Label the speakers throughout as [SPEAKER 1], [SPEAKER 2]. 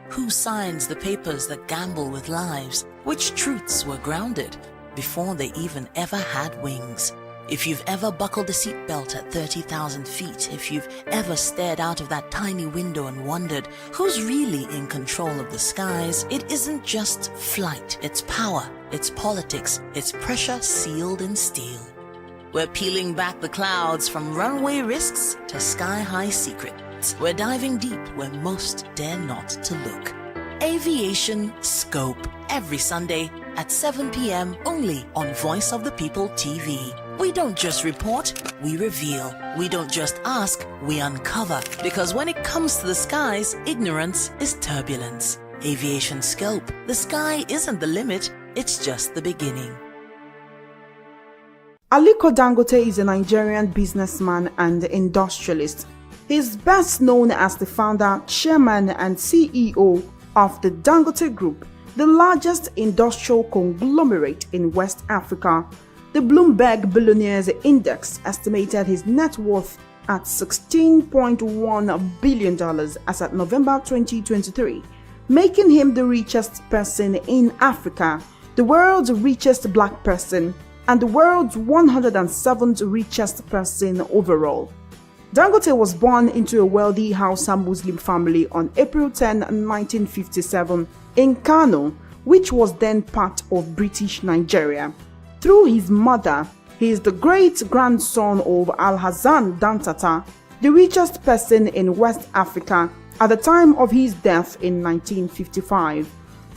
[SPEAKER 1] Who signs the papers that gamble with lives? Which truths were grounded before they even ever had wings? If you've ever buckled a seatbelt at 30,000 feet, if you've ever stared out of that tiny window and wondered who's really in control of the skies, it isn't just flight, it's power, it's politics, it's pressure sealed in steel. We're peeling back the clouds from runway risks to sky-high secrets. We're diving deep where most dare not to look. Aviation Scope, every Sunday at 7 p.m. only on Voice of the People TV. We don't just report, we reveal. We don't just ask, we uncover. Because when it comes to the skies, ignorance is turbulence. Aviation Scope, the sky isn't the limit, it's just the beginning.
[SPEAKER 2] Aliko Dangote is a Nigerian businessman and industrialist. He is best known as the founder, chairman, and CEO of the Dangote Group, the largest industrial conglomerate in West Africa. The Bloomberg Billionaires Index estimated his net worth at $16.1 billion as at November 2023, making him the richest person in Africa, the world's richest black person, and the world's 107th richest person overall. Dangote was born into a wealthy Hausa Muslim family on April 10, 1957 in Kano, which was then part of British Nigeria. Through his mother, he is the great-grandson of Alhassan Dantata, the richest person in West Africa at the time of his death in 1955.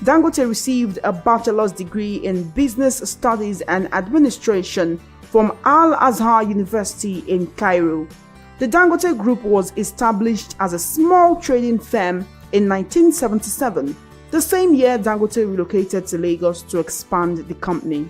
[SPEAKER 2] Dangote received a bachelor's degree in business studies and administration from Al-Azhar University in Cairo. The Dangote Group was established as a small trading firm in 1977, the same year Dangote relocated to Lagos to expand the company.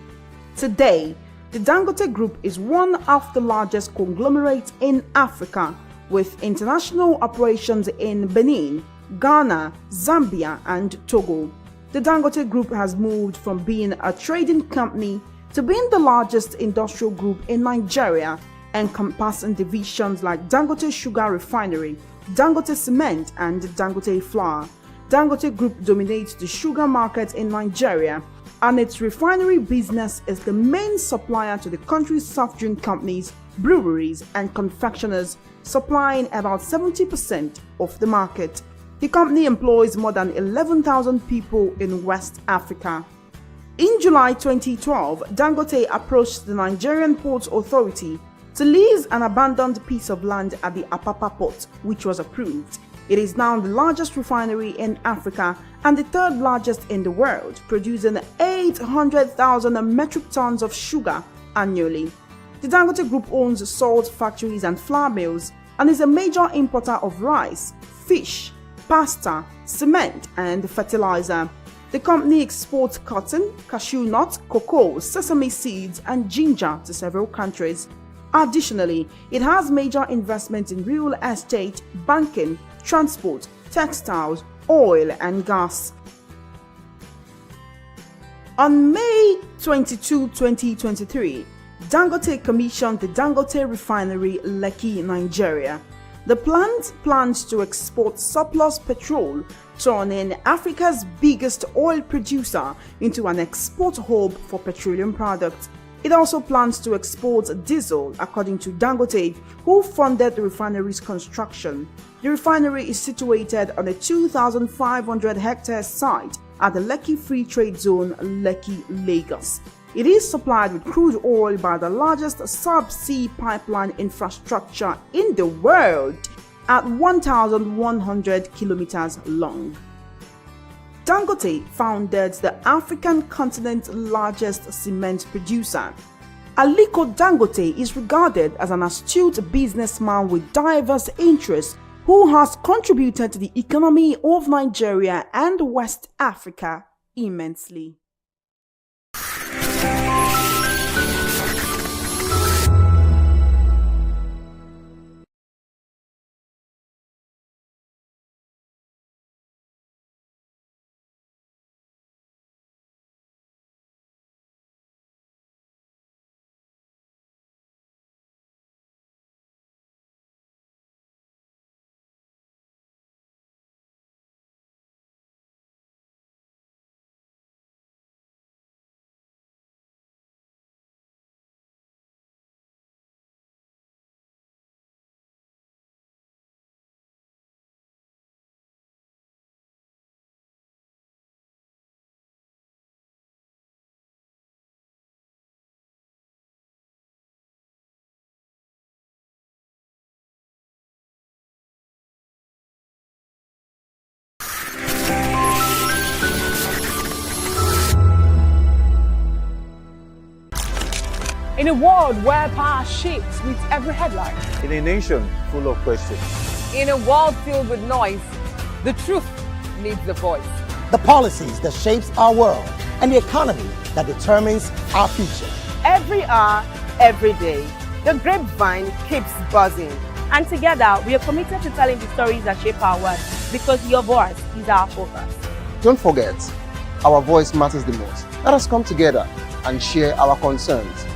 [SPEAKER 2] Today, the Dangote Group is one of the largest conglomerates in Africa, with international operations in Benin, Ghana, Zambia, and Togo. The Dangote Group has moved from being a trading company to being the largest industrial group in Nigeria, encompassing divisions like Dangote Sugar Refinery, Dangote Cement, and Dangote Flour. Dangote Group dominates the sugar market in Nigeria, and its refinery business is the main supplier to the country's soft drink companies, breweries, and confectioners, supplying about 70% of the market. The company employs more than 11,000 people in West Africa. In July 2012, Dangote approached the Nigerian Ports Authority to lease an abandoned piece of land at the Apapa port, which was approved. It is now the largest refinery in Africa and the third largest in the world, producing 800,000 metric tons of sugar annually. The Dangote Group owns salt factories and flour mills and is a major importer of rice, fish, pasta, cement, and fertilizer. The company exports cotton, cashew nut, cocoa, sesame seeds, and ginger to several countries. Additionally, it has major investments in real estate, banking, transport, textiles, oil, and gas. On May 22, 2023, Dangote commissioned the Dangote Refinery, Lekki, Nigeria. The plant plans to export surplus petrol, turning Africa's biggest oil producer into an export hub for petroleum products. It also plans to export diesel, according to Dangote, who funded the refinery's construction. The refinery is situated on a 2,500-hectare site at the Lekki Free Trade Zone, Lekki, Lagos. It is supplied with crude oil by the largest subsea pipeline infrastructure in the world at 1,100 kilometers long. Dangote founded the African continent's largest cement producer. Aliko Dangote is regarded as an astute businessman with diverse interests who has contributed to the economy of Nigeria and West Africa immensely.
[SPEAKER 3] In a world where power shifts with every headline.
[SPEAKER 4] In a nation full of questions.
[SPEAKER 3] In a world filled with noise, the truth needs a voice.
[SPEAKER 5] The policies that shapes our world and the economy that determines our future.
[SPEAKER 6] Every hour, every day, the grapevine keeps buzzing. And together, we are committed to telling the stories that shape our world, because your voice is our focus.
[SPEAKER 7] Don't forget, our voice matters the most. Let us come together and share our concerns.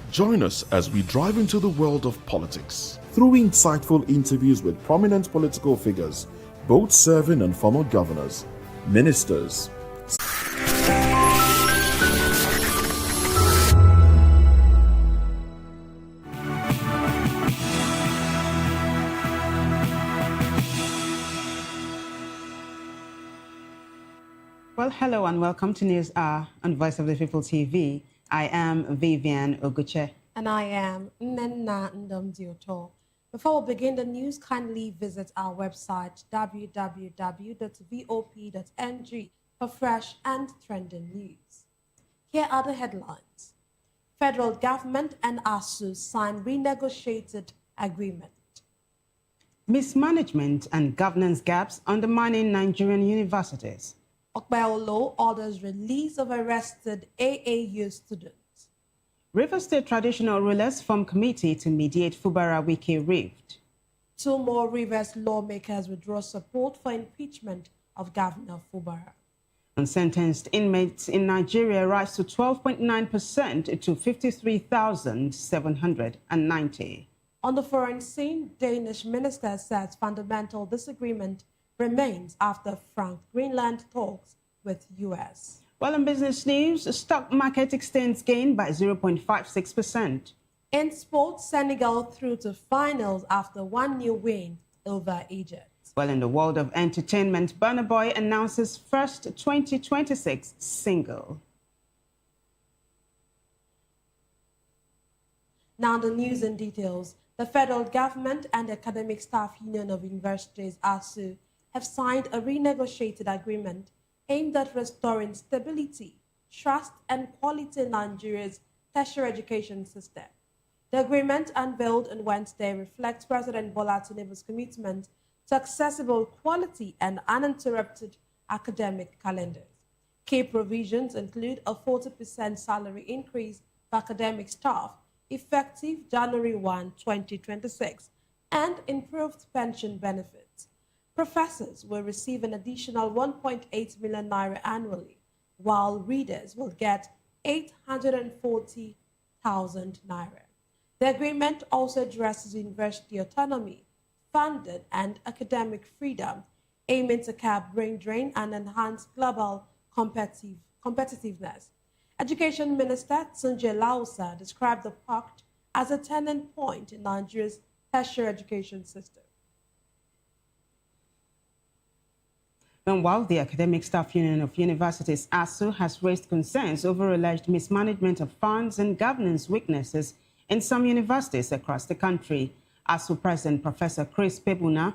[SPEAKER 8] Join us as we drive into the world of politics through insightful interviews with prominent political figures, both serving and former governors, ministers.
[SPEAKER 9] Well, hello and welcome to News Hour on Voice of the People TV. I am Vivian Oguche.
[SPEAKER 10] And I am Nnenna Ndomdioto. Before we begin the news, kindly visit our website www.vop.ng for fresh and trending news. Here are the headlines. Federal government and Asuu sign renegotiated agreement.
[SPEAKER 9] Mismanagement and governance gaps undermining Nigerian universities.
[SPEAKER 10] Okbeolo orders release of arrested AAU students.
[SPEAKER 9] River State traditional rulers form committee to mediate Fubara Wiki rift.
[SPEAKER 10] 2 more Rivers lawmakers withdraw support for impeachment of Governor Fubara.
[SPEAKER 9] Unsentenced inmates in Nigeria rise to 12.9% to 53,790.
[SPEAKER 10] On the foreign scene, Danish minister says fundamental disagreement remains after frank Greenland talks with U.S.
[SPEAKER 9] Well, in business news, stock market extends gain by 0.56%.
[SPEAKER 10] In sports, Senegal through to finals after 1-0 win over Egypt.
[SPEAKER 9] Well, in the world of entertainment, Burna Boy announces first 2026 single.
[SPEAKER 10] Now the news and details. The federal government and the Academic Staff Union of Universities, Asuu, have signed a renegotiated agreement aimed at restoring stability, trust, and quality in Nigeria's tertiary education system. The agreement, unveiled on Wednesday, reflects President Bola Tinubu's commitment to accessible, quality, and uninterrupted academic calendars. Key provisions include a 40% salary increase for academic staff effective January 1, 2026, and improved pension benefits. Professors will receive an additional 1.8 million naira annually, while readers will get 840,000 naira. The agreement also addresses university autonomy, funding, and academic freedom, aiming to curb brain drain and enhance global competitiveness. Education Minister Tunji Lausa described the pact as a turning point in Nigeria's tertiary education system.
[SPEAKER 9] And while the Academic Staff Union of Universities, ASU, has raised concerns over alleged mismanagement of funds and governance weaknesses in some universities across the country, ASU President Professor Chris Pebuna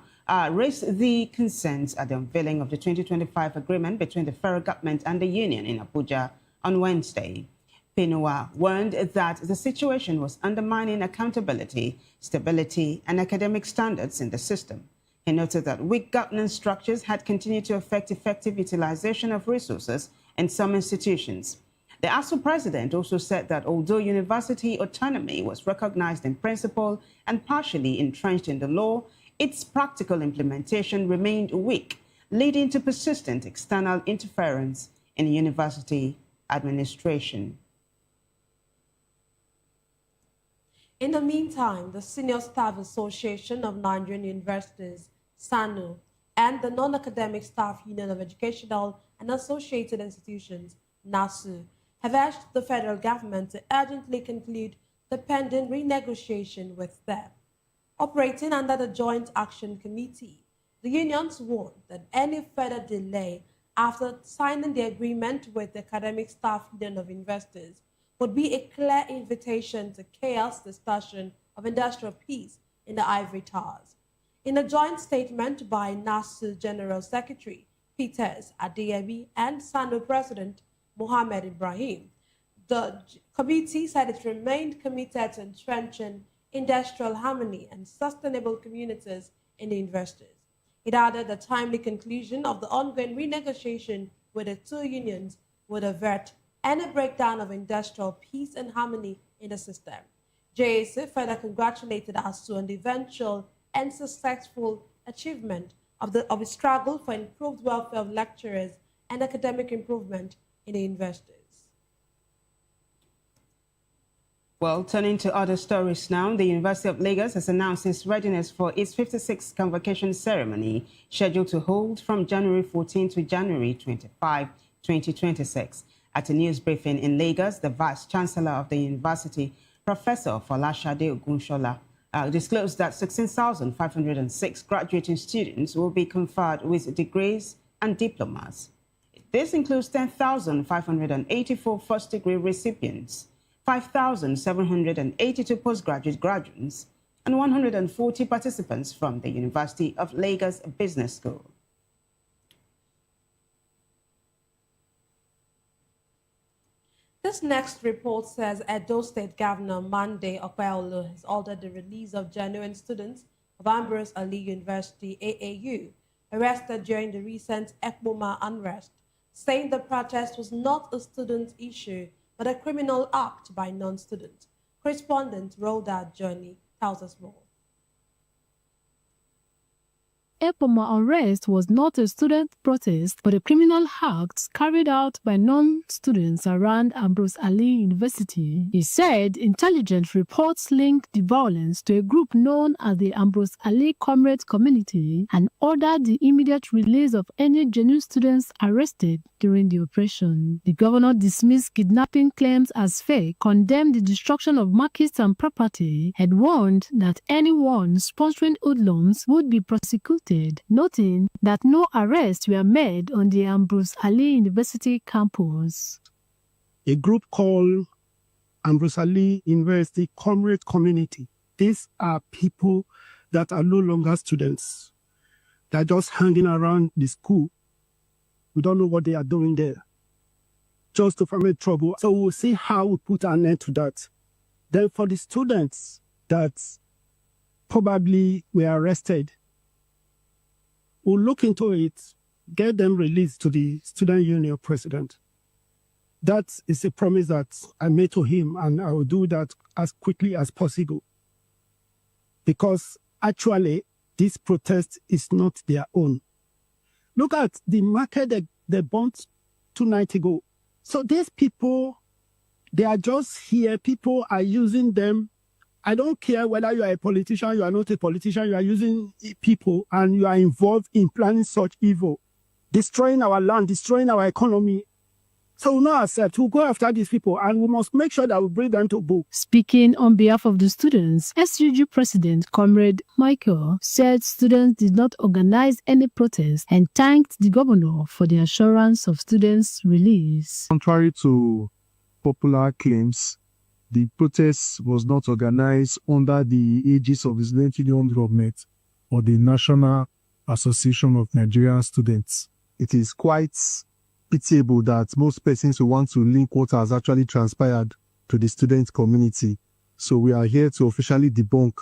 [SPEAKER 9] raised the concerns at the unveiling of the 2025 agreement between the federal government and the union in Abuja on Wednesday. Pebuna warned that the situation was undermining accountability, stability, and academic standards in the system. He noted that weak governance structures had continued to affect effective utilization of resources in some institutions. The ASU president also said that although university autonomy was recognized in principle and partially entrenched in the law, its practical implementation remained weak, leading to persistent external interference in university administration.
[SPEAKER 10] In the meantime, the Senior Staff Association of Nigerian Universities, SANU, and the Non-Academic Staff Union of Educational and Associated Institutions, NASU, have urged the federal government to urgently conclude the pending renegotiation with them. Operating under the Joint Action Committee, the unions warned that any further delay after signing the agreement with the Academic Staff Union of Universities would be a clear invitation to chaos, distortion of industrial peace in the ivory towers. In a joint statement by Asuu General Secretary Peters Adeyemi and SANU President Mohammed Ibrahim, the committee said it remained committed to entrenching industrial harmony and sustainable communities in the universities. It added the timely conclusion of the ongoing renegotiation with the two unions would avert any breakdown of industrial peace and harmony in the system. JSA further congratulated Asuu on the eventual and successful achievement of its struggle for improved welfare of lecturers and academic improvement in the universities.
[SPEAKER 9] Well, turning to other stories now, the University of Lagos has announced its readiness for its 56th convocation ceremony, scheduled to hold from January 14 to January 25, 2026. At a news briefing in Lagos, the Vice-Chancellor of the university, Professor Folashade Ogunshola, disclosed that 16,506 graduating students will be conferred with degrees and diplomas. This includes 10,584 first-degree recipients, 5,782 postgraduate graduates, and 140 participants from the University of Lagos Business School.
[SPEAKER 10] This next report says Edo State Governor Monday Okweolu has ordered the release of genuine students of Ambrose Ali University AAU arrested during the recent Ekpoma unrest, saying the protest was not a student issue but a criminal act by non-students. Correspondent Rhoda Journey tells us more.
[SPEAKER 11] Ekpoma unrest was not a student protest, but a criminal act carried out by non-students around Ambrose Ali University. He said intelligence reports linked the violence to a group known as the Ambrose Ali Comrade Community and ordered the immediate release of any genuine students arrested during the operation. The governor dismissed kidnapping claims as fake, condemned the destruction of markets and property, and warned that anyone sponsoring hoodlums would be prosecuted, noting that no arrests were made on the Ambrose Ali University campus.
[SPEAKER 12] A group called Ambrose Ali University Comrade Community. These are people that are no longer students. They're just hanging around the school. We don't know what they are doing there, just to permit trouble. So we'll see how we put an end to that. Then for the students that probably were arrested, we'll look into it, get them released to the student union president. That is a promise that I made to him, and I will do that as quickly as possible. Because actually, this protest is not their own. Look at the market they burnt 2 nights ago. So these people, they are just here. People are using them. I don't care whether you are a politician, you are not a politician, you are using people and you are involved in planning such evil, destroying our land, destroying our economy. So we'll not accept. We'll go after these people and we must make sure that we bring them to book.
[SPEAKER 11] Speaking on behalf of the students, SUG President Comrade Michael said students did not organize any protest and thanked the governor for the assurance of students' release.
[SPEAKER 13] Contrary to popular claims, the protest was not organized under the aegis of the student union government or the National Association of Nigerian Students. It is quite pitiable that most persons who want to link what has actually transpired to the student community. So we are here to officially debunk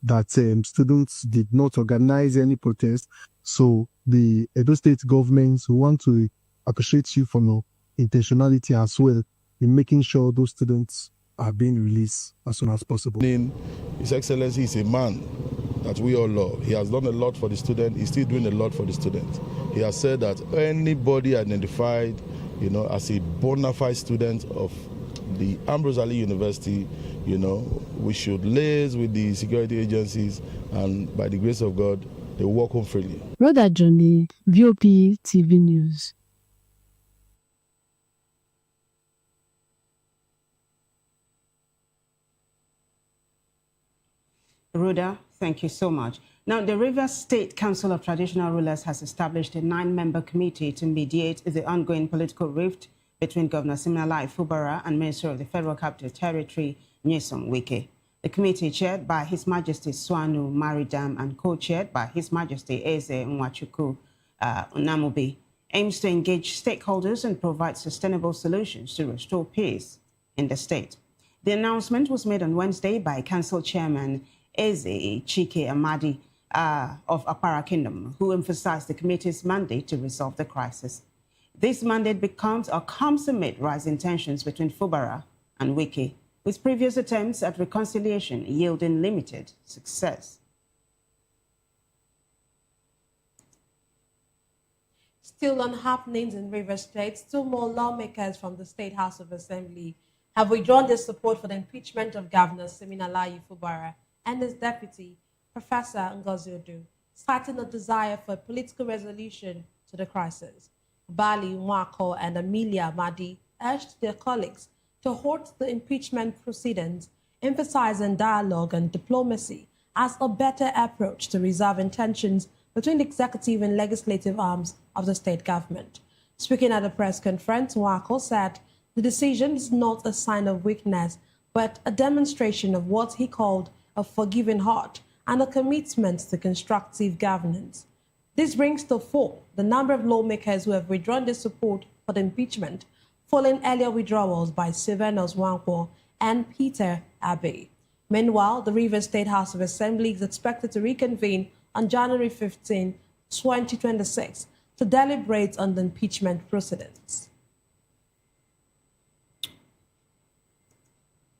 [SPEAKER 13] that students did not organize any protest. So the Edo State government want to appreciate you for your intentionality as well in making sure those students are being released as soon as possible.
[SPEAKER 14] His Excellency is a man that we all love. He has done a lot for the student. He's still doing a lot for the student. He has said that anybody identified, as a bona fide student of the Ambrose Ali University, we should liaise with the security agencies, and by the grace of God, they will walk home freely.
[SPEAKER 11] Rhoda Johnny, VOP TV News.
[SPEAKER 9] Rhoda, thank you so much. Now, the Rivers State Council of Traditional Rulers has established a 9-member committee to mediate the ongoing political rift between Governor Siminalayi Fubara and Minister of the Federal Capital Territory, Nyesom Wike. The committee, chaired by His Majesty Swanu Maridam and co-chaired by His Majesty Eze Nwachukwu Unamubi, aims to engage stakeholders and provide sustainable solutions to restore peace in the state. The announcement was made on Wednesday by Council Chairman Eze Chike Amadi of Akpara Kingdom, who emphasized the committee's mandate to resolve the crisis. This mandate becomes or comes amid rising tensions between Fubara and Wike, with previous attempts at reconciliation yielding limited success.
[SPEAKER 10] Still on happenings in Rivers State, two more lawmakers from the State House of Assembly have withdrawn their support for the impeachment of Governor Siminalayi Fubara and his deputy, Professor Ngozi Odu, citing a desire for a political resolution to the crisis. Bali Nwako and Amelia Madi urged their colleagues to halt the impeachment proceedings, emphasizing dialogue and diplomacy as a better approach to resolving tensions between the executive and legislative arms of the state government. Speaking at a press conference, Nwako said the decision is not a sign of weakness, but a demonstration of what he called a forgiving heart and a commitment to constructive governance. This brings to 4 the number of lawmakers who have withdrawn their support for the impeachment, following earlier withdrawals by Sylvanus Wankwo and Peter Abbey. Meanwhile, the Rivers State House of Assembly is expected to reconvene on January 15, 2026, to deliberate on the impeachment proceedings.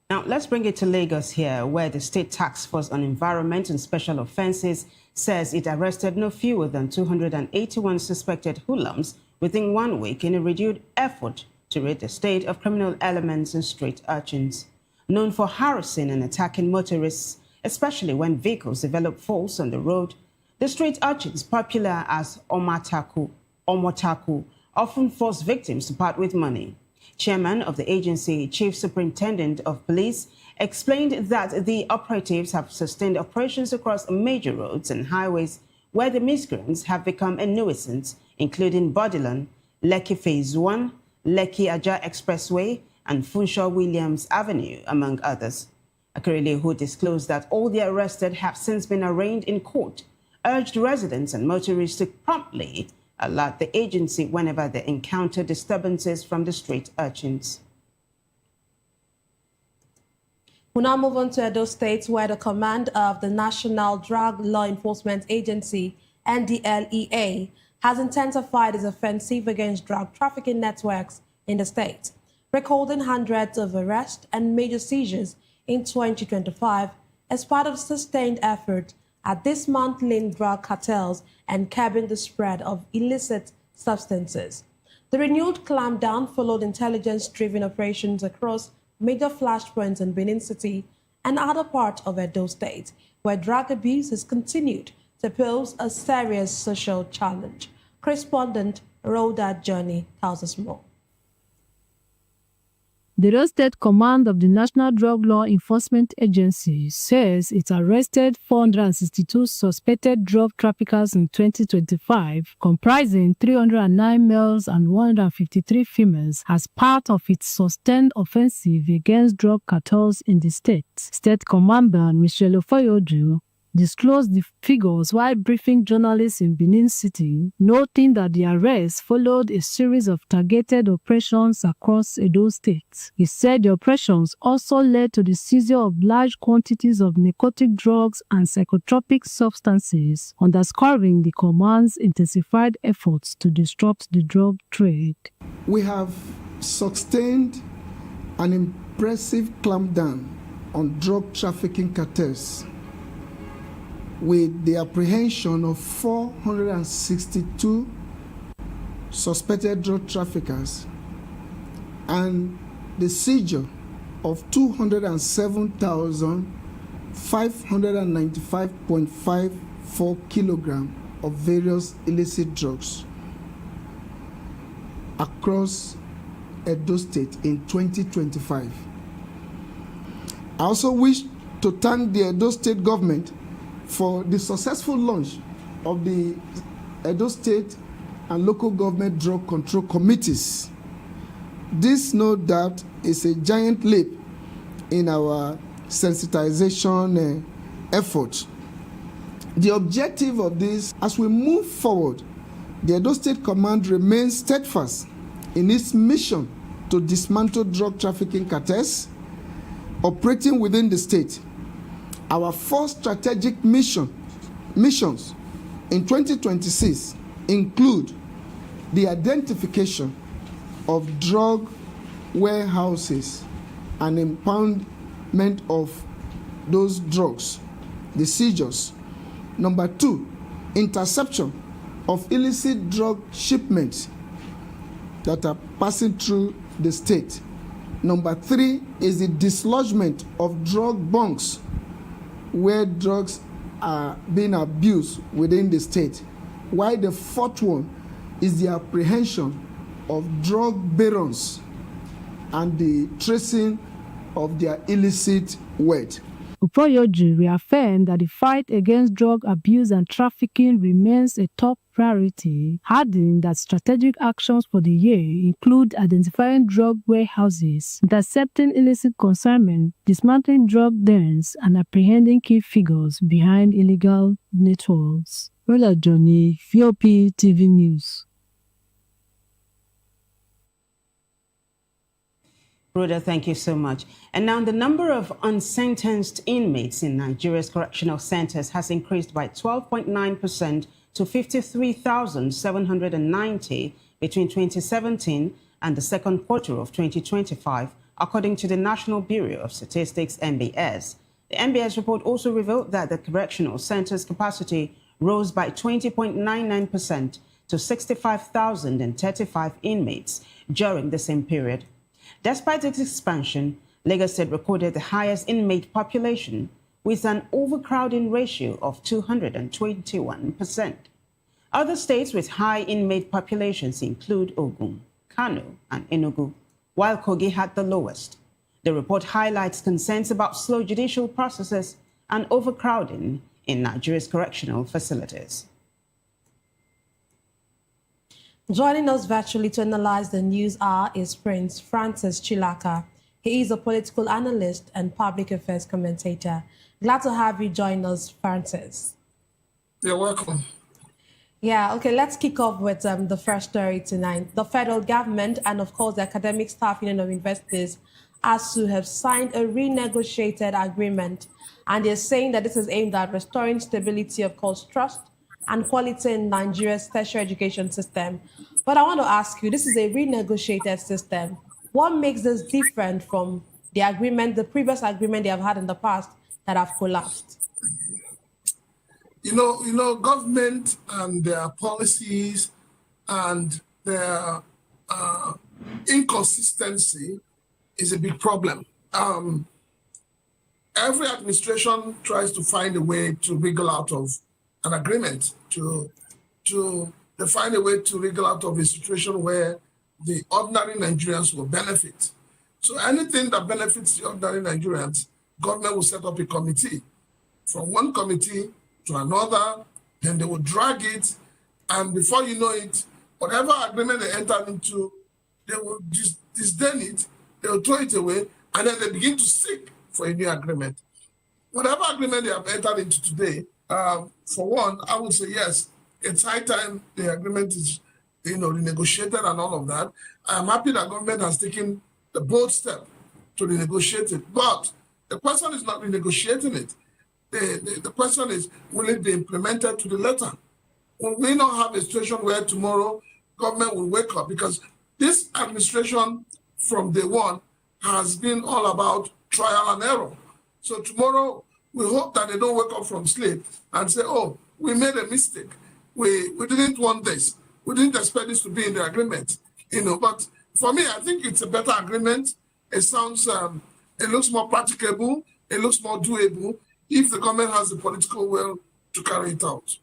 [SPEAKER 9] Now, let's bring it to Lagos here, where the State Task Force on Environment and Special Offences says it arrested no fewer than 281 suspected hoodlums within 1 week in a renewed effort to rid the state of criminal elements and street urchins. Known for harassing and attacking motorists, especially when vehicles develop faults on the road, the street urchins, popular as Omotaku, often force victims to part with money. Chairman of the agency, Chief Superintendent of Police, explained that the operatives have sustained operations across major roads and highways where the miscreants have become a nuisance, including Bodilon, Lekki Phase 1, Lekki-Ajah Expressway, and Funshaw Williams Avenue, among others. Akerele, who disclosed that all the arrested have since been arraigned in court, urged residents and motorists to promptly alert the agency whenever they encounter disturbances from the street urchins.
[SPEAKER 10] We'll now move on to Edo State, where the command of the National Drug Law Enforcement Agency, NDLEA, has intensified its offensive against drug trafficking networks in the state, recording hundreds of arrests and major seizures in 2025 as part of sustained effort at dismantling drug cartels and curbing the spread of illicit substances. The renewed clampdown followed intelligence-driven operations across major flashpoints in Benin City and other parts of Edo State, where drug abuse has continued to pose a serious social challenge. Correspondent Rhoda Journey tells us more.
[SPEAKER 11] The Edo State Command of the National Drug Law Enforcement Agency says it arrested 462 suspected drug traffickers in 2025, comprising 309 males and 153 females, as part of its sustained offensive against drug cartels in the state. State Commander Michelle Ofoyodu disclosed the figures while briefing journalists in Benin City, noting that the arrest followed a series of targeted operations across Edo State. He said the operations also led to the seizure of large quantities of narcotic drugs and psychotropic substances, underscoring the command's intensified efforts to disrupt the drug trade.
[SPEAKER 15] We have sustained an impressive clampdown on drug trafficking cartels, with the apprehension of 462 suspected drug traffickers and the seizure of 207,595.54 kilograms of various illicit drugs across Edo State in 2025. I also wish to thank the Edo State government for the successful launch of the Edo State and local government drug control committees. This, no doubt, is a giant leap in our sensitization effort. The objective of this, as we move forward, the Edo State Command remains steadfast in its mission to dismantle drug trafficking cartels operating within the state. Our 4 strategic missions in 2026 include the identification of drug warehouses and impoundment of those drugs, the seizures. Number 2, interception of illicit drug shipments that are passing through the state. Number 3 is the dislodgement of drug bunks where drugs are being abused within the state. While the 4th one is the apprehension of drug barons and the tracing of their illicit wealth.
[SPEAKER 11] Uproyoji reaffirmed that the fight against drug abuse and trafficking remains a top priority, adding that strategic actions for the year include identifying drug warehouses, intercepting illicit consignment, dismantling drug dens, and apprehending key figures behind illegal networks. Rola Johnny, VOP TV News.
[SPEAKER 9] Rhoda, thank you so much. And now the number of unsentenced inmates in Nigeria's correctional centers has increased by 12.9% to 53,790 between 2017 and the second quarter of 2025, according to the National Bureau of Statistics, NBS. The NBS report also revealed that the correctional centers' capacity rose by 20.99% to 65,035 inmates during the same period. Despite its expansion, Lagos State recorded the highest inmate population with an overcrowding ratio of 221%. Other states with high inmate populations include Ogun, Kano, and Enugu, while Kogi had the lowest. The report highlights concerns about slow judicial processes and overcrowding in Nigeria's correctional facilities.
[SPEAKER 10] Joining us virtually to analyze the news hour is Prince Francis Chilaka. He is a political analyst and public affairs commentator. Glad to have you join us, Francis.
[SPEAKER 16] You're welcome.
[SPEAKER 10] Yeah, okay, let's kick off with the first story tonight. The federal government and, of course, the Academic Staff Union of Universities, Asuu, have signed a renegotiated agreement, and they're saying that this is aimed at restoring stability, of course, trust and quality in Nigeria's tertiary education system. But I want to ask you, this is a renegotiated system. What makes this different from the agreement, the previous agreement they have had in the past that have collapsed?
[SPEAKER 16] You know, government and their policies and their inconsistency is a big problem. Every administration tries to find a way to wriggle out of an agreement, to find a way to wriggle out of a situation where the ordinary Nigerians will benefit. So anything that benefits the ordinary Nigerians, government will set up a committee. From one committee to another, then they will drag it, and before you know it, whatever agreement they entered into, they will disdain it, they will throw it away, and then they begin to seek for a new agreement. Whatever agreement they have entered into today, for one, I would say yes, it's high time the agreement is, renegotiated and all of that. I'm happy that government has taken the bold step to renegotiate it, but the question is not renegotiating it. The question is, will it be implemented to the letter? Will we not have a situation where tomorrow government will wake up? Because this administration from day one has been all about trial and error. So tomorrow, we hope that they don't wake up from sleep and say, oh, we made a mistake. We didn't want this. We didn't expect this to be in the agreement. But for me, I think it's a better agreement. It sounds, it looks more practicable. It looks more doable if the government has the political will to carry it out.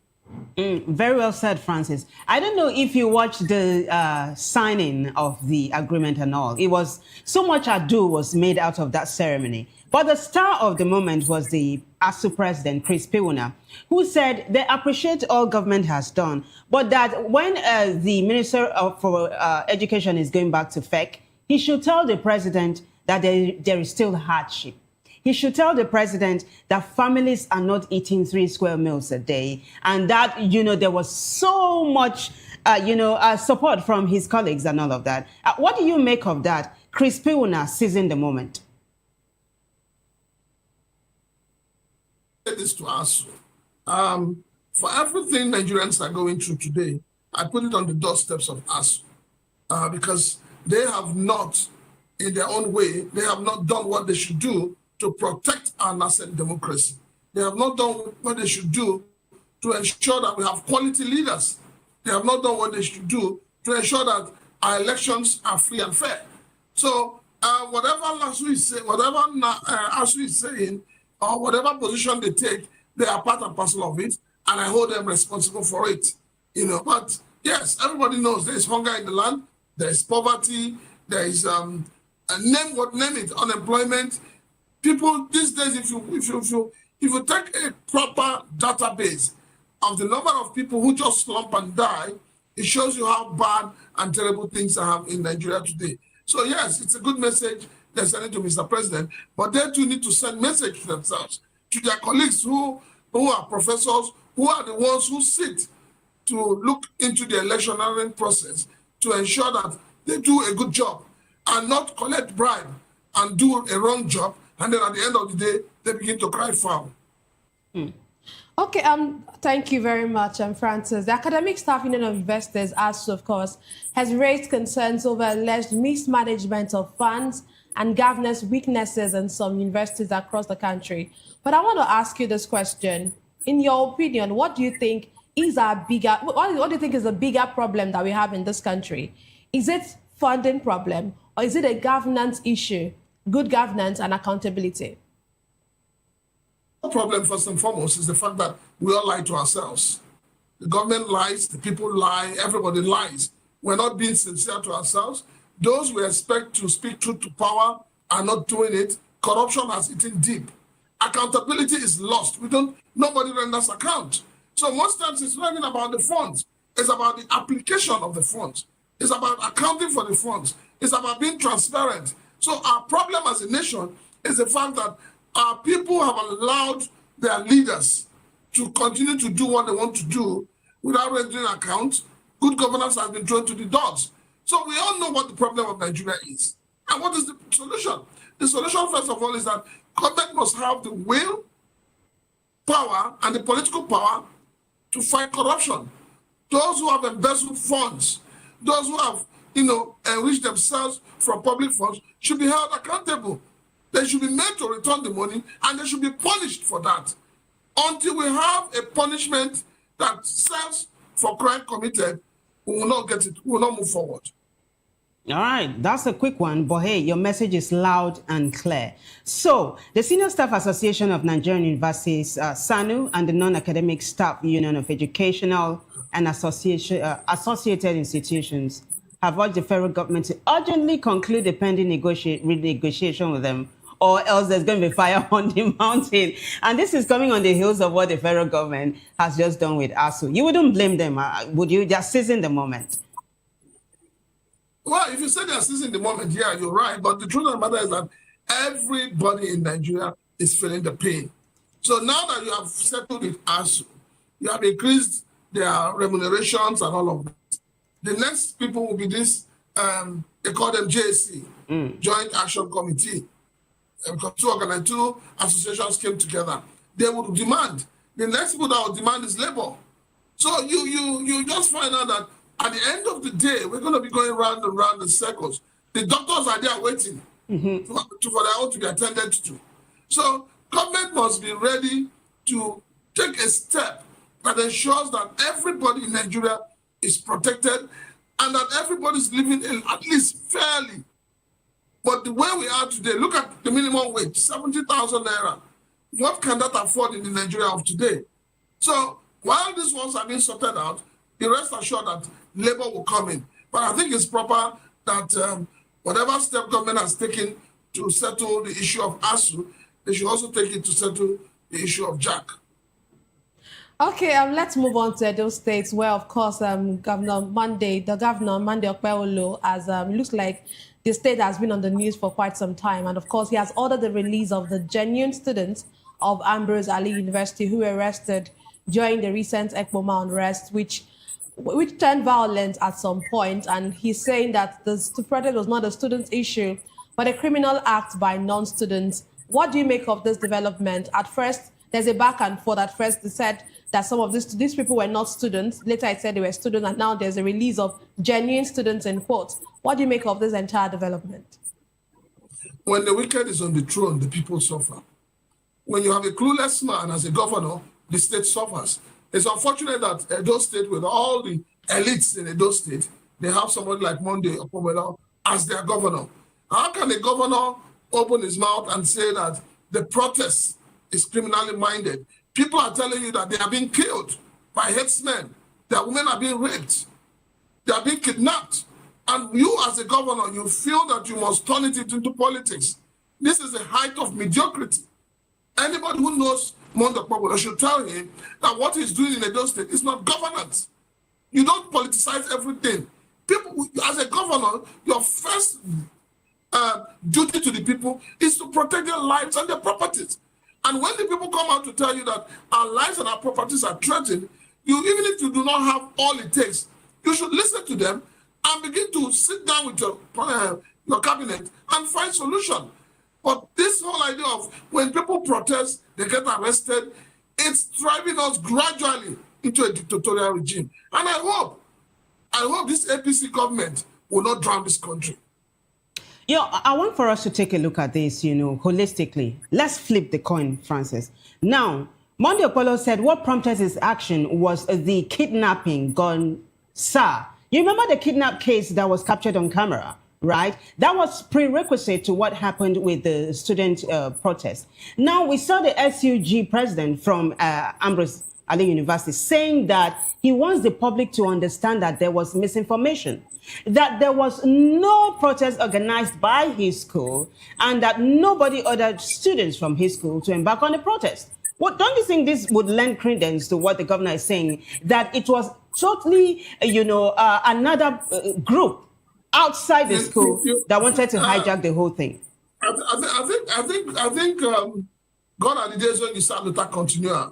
[SPEAKER 9] Very well said, Francis. I don't know if you watched the signing of the agreement and all. It was so much ado was made out of that ceremony. But the star of the moment was the Asuu president, Chris Piwuna, who said they appreciate all government has done, but that when the Minister for Education is going back to FEC, he should tell the president that there is still hardship. he should tell the president that families are not eating 3 square meals a day, and that, there was so much, support from his colleagues and all of that. What do you make of that? Chris Piuna seizing the moment.
[SPEAKER 16] This to Asuu. For everything Nigerians are going through today, I put it on the doorsteps of Asuu because they have not, in their own way, they have not done what they should do to protect our nascent democracy. They have not done what they should do to ensure that we have quality leaders. They have not done what they should do to ensure that our elections are free and fair. So whatever Asuu is saying, or whatever position they take, they are part and parcel of it, and I hold them responsible for it. But yes, everybody knows there is hunger in the land, there is poverty, there is name it, unemployment. People these days, if you take a proper database of the number of people who just slump and die, it shows you how bad and terrible things are in Nigeria today. So yes, it's a good message they're sending to Mr. President, but they too need to send message to themselves, to their colleagues who are professors, who are the ones who sit to look into the electioneering process to ensure that they do a good job and not collect bribe and do a wrong job, and then at the end of the day, they begin to cry foul.
[SPEAKER 10] Okay, thank you very much, Francis. The Academic Staff Union of Investors, Asuu, of course, has raised concerns over alleged mismanagement of funds and governance weaknesses in some universities across the country. But I want to ask you this question. In your opinion, what do you think is what do you think is a bigger problem that we have in this country? Is it funding problem, or is it a governance issue, good governance and accountability?
[SPEAKER 16] The problem, first and foremost, is the fact that we all lie to ourselves. The government lies, the people lie, everybody lies. We're not being sincere to ourselves. Those we expect to speak truth to power are not doing it. Corruption has eaten deep. Accountability is lost. Nobody renders account. So most times it's not even about the funds. It's about the application of the funds. It's about accounting for the funds. It's about being transparent. So our problem as a nation is the fact that our people have allowed their leaders to continue to do what they want to do without rendering account. Good governance has been thrown to the dogs. So we all know what the problem of Nigeria is. And what is the solution? The solution, first of all, is that government must have the will, power, and the political power to fight corruption. Those who have embezzled funds, those who have, enriched themselves from public funds should be held accountable. They should be made to return the money, and they should be punished for that. Until we have a punishment that serves for crime committed, we will not get it. We will not move forward.
[SPEAKER 9] All right, that's a quick one, but hey, your message is loud and clear. So, the Senior Staff Association of Nigerian Universities, SANU, and the Non-Academic Staff Union of Educational and Associated Institutions have urged the federal government to urgently conclude the pending renegotiation with them, or else there's going to be fire on the mountain. And this is coming on the heels of what the federal government has just done with Asuu. You wouldn't blame them, would you? Just seizing the moment.
[SPEAKER 16] Well, if you say they're seizing the moment, yeah, you're right. But the truth of the matter is that everybody in Nigeria is feeling the pain. So now that you have settled with Asuu, you have increased their remunerations and all of that. The next people will be this, they call them JAC, Joint Action Committee. Because two associations came together. They would demand. The next people that will demand is labor. So you just find out that at the end of the day, we're going to be going round and round in circles. The doctors are there waiting for their own to be attended to. So government must be ready to take a step that ensures that everybody in Nigeria is protected and that everybody is living at least fairly. But the way we are today, look at the minimum wage, 70,000 naira. What can that afford in the Nigeria of today? So while these ones are being sorted out, be rest assured that labor will come in. But I think it's proper that whatever step government has taken to settle the issue of Asuu, they should also take it to settle the issue of Jack.
[SPEAKER 10] Okay, let's move on to Edo State, where, of course, Governor Monday Okpebholo, as looks like the state has been on the news for quite some time. And of course, he has ordered the release of the genuine students of Ambrose Ali University who were arrested during the recent Ekpoma unrest, which turned violent at some point. And he's saying that the protest was not a student issue, but a criminal act by non-students. What do you make of this development? At first, there's a back and forth. At first, they said that some of these people were not students. Later, it said they were students, and now there's a release of genuine students in quotes. What do you make of this entire development?
[SPEAKER 16] When the wicked is on the throne, the people suffer. When you have a clueless man as a governor, the state suffers. It's unfortunate that Edo State, with all the elites in Edo State, they have somebody like Monday Okomela as their governor. How can a governor open his mouth and say that the protest is criminally minded? People are telling you that they are being killed by headsmen. Their women are being raped. They are being kidnapped. And you as a governor, you feel that you must turn it into politics. This is the height of mediocrity. Anybody who knows Monday Okomela should tell him that what he's doing in Edo State is not governance. You don't politicize everything. People, as a governor, your first duty to the people is to protect their lives and their properties. And when the people come out to tell you that our lives and our properties are threatened, even if you do not have all it takes, you should listen to them and begin to sit down with your cabinet and find solution. But this whole idea of when people protest, they get arrested, it's driving us gradually into a dictatorial regime. And I hope this APC government will not drown this country.
[SPEAKER 9] I want for us to take a look at this, holistically. Let's flip the coin, Francis. Now, Monday Okomela said what prompted his action was the kidnapping gone SAR. You remember the kidnap case that was captured on camera, right? That was prerequisite to what happened with the student protest. Now, we saw the SUG president from Ambrose Ali University saying that he wants the public to understand that there was misinformation, that there was no protest organized by his school, and that nobody ordered students from his school to embark on the protest. What, don't you think this would lend credence to what the governor is saying, that it was totally, another group outside the school that wanted to hijack the whole thing?
[SPEAKER 16] I think gone are the days when you start Luther Continua,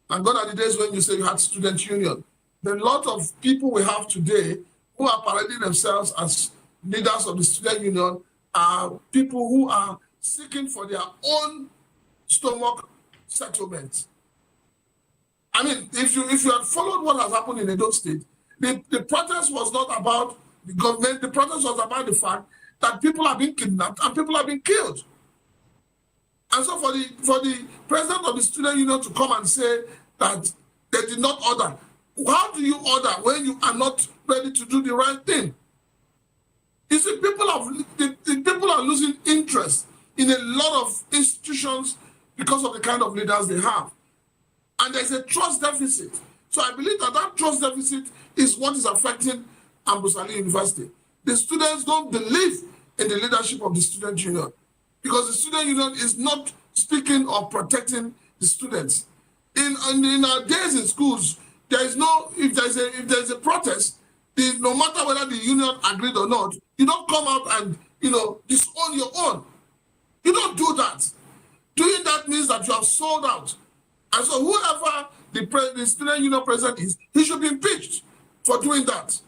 [SPEAKER 16] and gone are the days when you say you had student union. The lot of people we have today who are parading themselves as leaders of the student union are people who are seeking for their own stomach settlement. I mean, if you had followed what has happened in Edo State, the protest was not about the government. The protest was about the fact that people are being kidnapped and people are being killed. And so for the president of the student union to come and say that they did not order, how do you order when you are not ready to do the right thing? You see, people are losing interest in a lot of institutions because of the kind of leaders they have. And there's a trust deficit. So I believe that trust deficit is what is affecting Ambrose Ali University. The students don't believe in the leadership of the student union because the student union is not speaking or protecting the students. In our days in schools, there is no, if there's a protest, no matter whether the union agreed or not, you don't come out and, disown your own. You don't do that. Doing that means that you have sold out. And so whoever the student union president is, he should be impeached for doing that.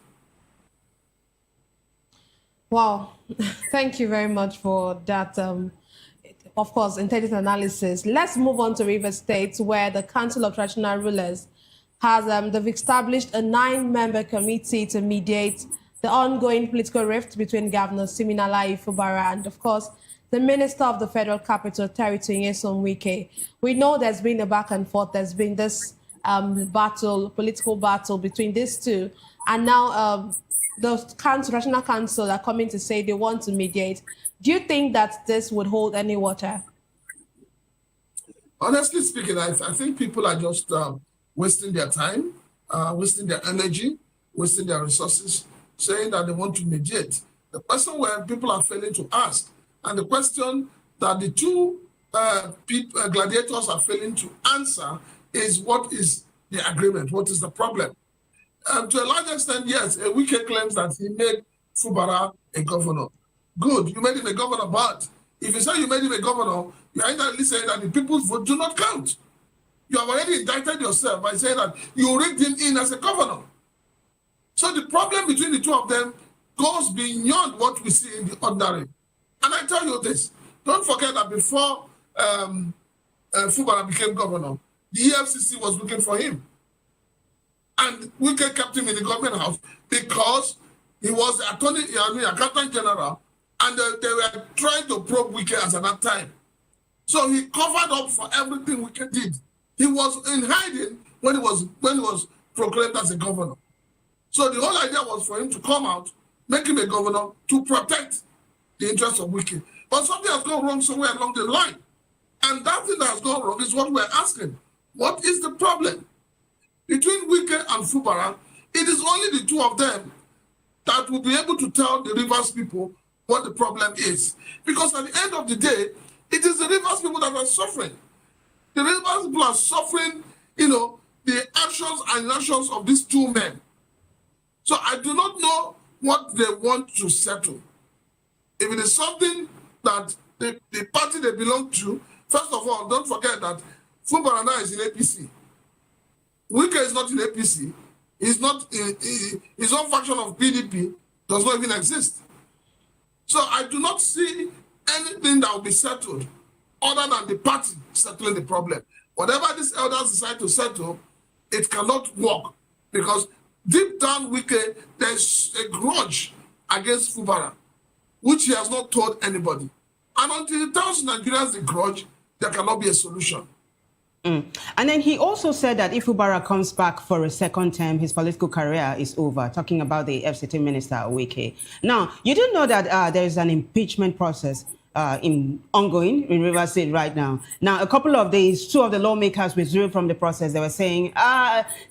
[SPEAKER 10] Wow. Thank you very much for that, of course, intelligent analysis. Let's move on to Rivers State, where the Council of Traditional Rulers has they've established a 9-member committee to mediate the ongoing political rift between Governor Siminalayi Fubara and, of course, the Minister of the Federal Capital Territory, Nyesom Wike. We know there's been a back and forth. There's been this political battle between these two. And now the National Council are coming to say they want to mediate. Do you think that this would hold any water?
[SPEAKER 16] Honestly speaking, I think people are just wasting their time, wasting their energy, wasting their resources, saying that they want to mediate. The question where people are failing to ask, and the question that the two gladiators are failing to answer is, what is the agreement? What is the problem? To a large extent, yes, Wike claims that he made Fubara a governor. Good, you made him a governor, but if you say you made him a governor, you are indirectly saying that the people's vote do not count. You have already indicted yourself by saying that you rigged him in as a governor. So the problem between the two of them goes beyond what we see in the ordinary. And I tell you this, don't forget that before Fubara became governor, the EFCC was looking for him. And Wike kept him in the government house because he was the accountant general, and they were trying to probe Wike at that time. So he covered up for everything Wike did. He was in hiding when he was proclaimed as a governor. So the whole idea was for him to come out, make him a governor to protect the interests of Wike. But something has gone wrong somewhere along the line. And that thing that has gone wrong is what we're asking. What is the problem? Between Wike and Fubara, it is only the two of them that will be able to tell the Rivers people what the problem is. Because at the end of the day, it is the Rivers people that are suffering. The Rivers people are suffering, the actions and inactions of these two men. So I do not know what they want to settle. If it is something that the party they belong to, first of all, don't forget that Fubara now is in APC. Wike is not in APC. He's not his own faction of PDP does not even exist. So I do not see anything that will be settled other than the party settling the problem. Whatever these elders decide to settle, it cannot work because deep down Wike, there's a grudge against Fubara, which he has not told anybody. And until he tells Nigerians the grudge, there cannot be a solution.
[SPEAKER 9] And then he also said that if Fubara comes back for a second term, his political career is over, talking about the FCT minister, Wike. Now, you do know that there is an impeachment process ongoing in Rivers State right now. Now, a couple of days, two of the lawmakers withdrew from the process. They were saying,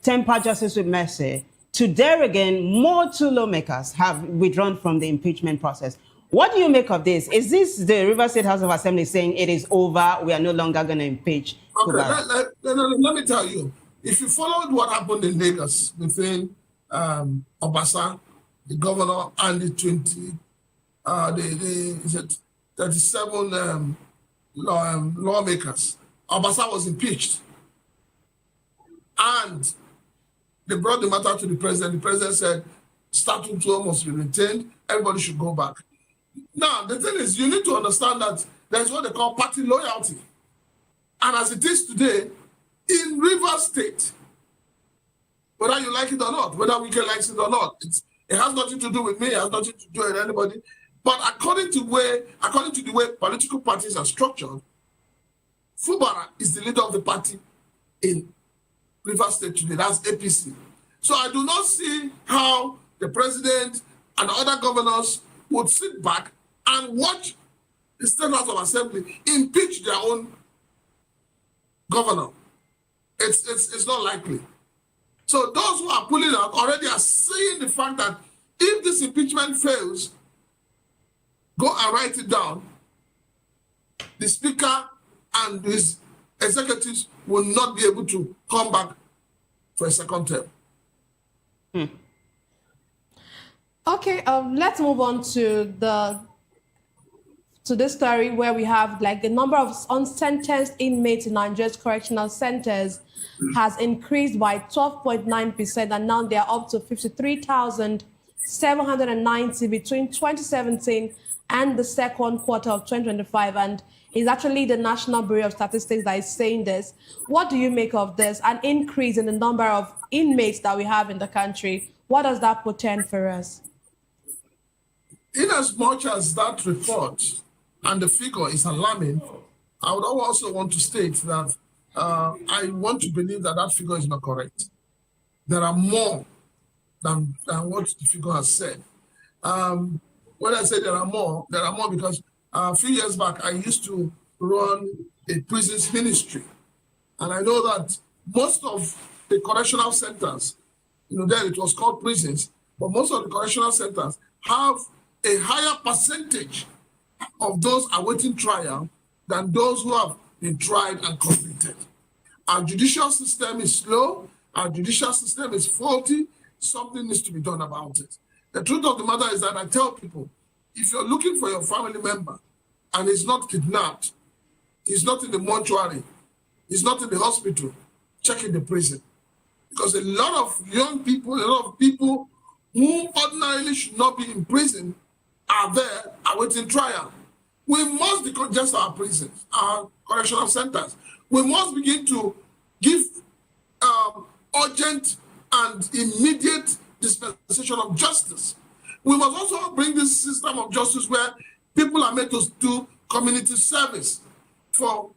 [SPEAKER 9] temper justice with mercy. Today again, more two lawmakers have withdrawn from the impeachment process. What do you make of this? Is this the Rivers State House of Assembly saying it is over, we are no longer going to impeach?
[SPEAKER 16] Okay, let me tell you. If you followed what happened in Lagos between Obasa, the governor, and the 37 lawmakers, Obasa was impeached. And they brought the matter to the president. The president said, status quo must be retained. Everybody should go back. Now, the thing is, you need to understand that there's what they call party loyalty. And as it is today, in Rivers State, whether you like it or not, whether Wike likes it or not, it has nothing to do with me, it has nothing to do with anybody. But according to the way political parties are structured, Fubara is the leader of the party in Rivers State today. That's APC. So I do not see how the president and the other governors would sit back and watch the State House of Assembly impeach their own governor. It's not likely. So those who are pulling out already are seeing the fact that if this impeachment fails, go and write it down, the speaker and his executives will not be able to come back for a second term.
[SPEAKER 10] Okay, let's move on to this story where we have the number of unsentenced inmates in Nigeria's correctional centers has increased by 12.9%, and now they are up to 53,790 between 2017 and the second quarter of 2025. And it's actually the National Bureau of Statistics that is saying this. What do you make of this? An increase in the number of inmates that we have in the country. What does that portend for us?
[SPEAKER 16] In as much as that report and the figure is alarming, I would also want to state that I want to believe that that figure is not correct. There are more than what the figure has said. When I say there are more because a few years back, I used to run a prisons ministry. And I know that most of the correctional centers, then it was called prisons, but most of the correctional centers have a higher percentage of those awaiting trial than those who have been tried and convicted. Our judicial system is slow, our judicial system is faulty, something needs to be done about it. The truth of the matter is that I tell people, if you're looking for your family member and he's not kidnapped, he's not in the mortuary, he's not in the hospital, check in the prison. Because a lot of young people, a lot of people who ordinarily should not be in prison are there awaiting trial. We must decongest our prisons, our correctional centers. We must begin to give urgent and immediate dispensation of justice. We must also bring this system of justice where people are made to do community service for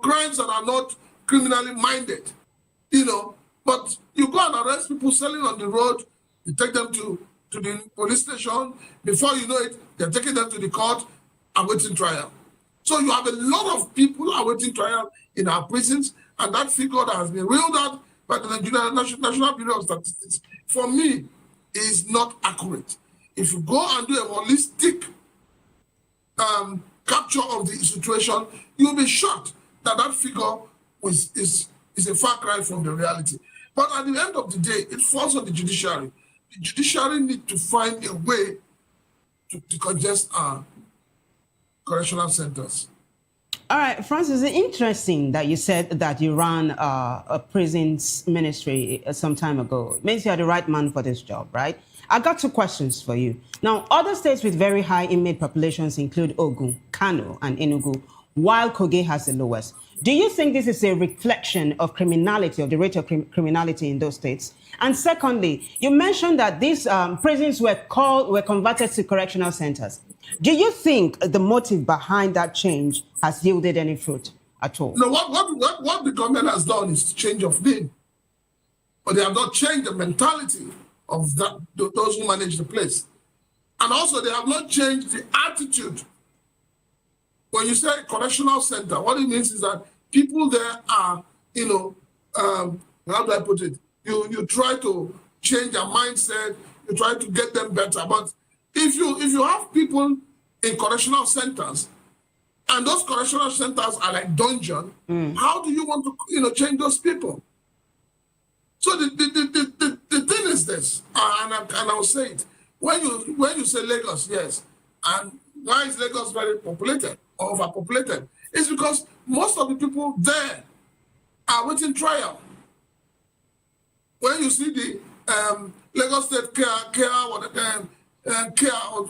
[SPEAKER 16] crimes that are not criminally minded, you know. But you go and arrest people selling on the road, you take them to the police station, before you know it, they're taking them to the court, awaiting trial. So you have a lot of people awaiting trial in our prisons, and that figure that has been reeled out by the Nigerian National Bureau of Statistics, for me, is not accurate. If you go and do a holistic capture of the situation, you'll be shocked that that figure is a far cry from the reality. But at the end of the day, it falls on the judiciary. The judiciary need to find a way to decongest our correctional centers.
[SPEAKER 9] All right, Francis, it's interesting that you said that you ran a prisons ministry some time ago. It means you're the right man for this job, right? I got two questions for you. Now, other states with very high inmate populations include Ogun, Kano, and Enugu, while Kogi has the lowest. Do you think this is a reflection of criminality, of the rate of criminality in those states? And secondly, you mentioned that these prisons were converted to correctional centers. Do you think the motive behind that change has yielded any fruit at all?
[SPEAKER 16] No, what the government has done is change of name, but they have not changed the mentality of those who manage the place. And also, they have not changed the attitude. When you say correctional center, what it means is that people there are, you know, how do I put it? You try to change their mindset, you try to get them better. But if you have people in correctional centers, and those correctional centers are like dungeon, how do you want to, you know, change those people? So the thing is this, and I'll say it. When you say Lagos, yes, and why is Lagos very populated or overpopulated? It's because most of the people there are waiting trial. When you see the Lagos State care or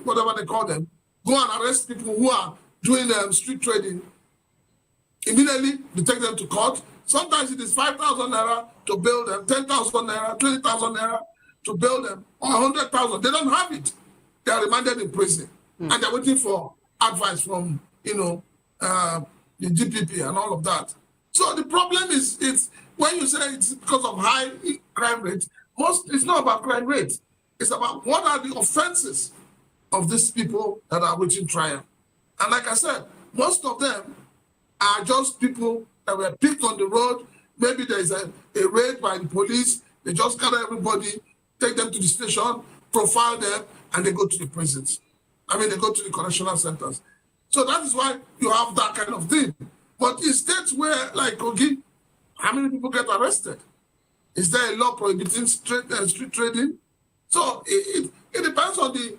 [SPEAKER 16] whatever they call them, go and arrest people who are doing street trading, immediately they take them to court. Sometimes it is 5,000 naira to bail them, 10,000 naira, 20,000 naira to bail them, or 100,000. They don't have it. They are remanded in prison, and they're waiting for advice from, you know, the DPP and all of that. So the problem is, it's when you say it's because of high crime rates, it's not about crime rates. It's about what are the offenses of these people that are waiting trial. And like I said, most of them are just people that were picked on the road. Maybe there is a raid by the police. They just gather everybody, take them to the station, profile them, and they go to the prisons. I mean, they go to the correctional centers. So that is why you have that kind of thing. But in states where, like Kogi, how many people get arrested? Is there a law prohibiting street trading? So it depends on the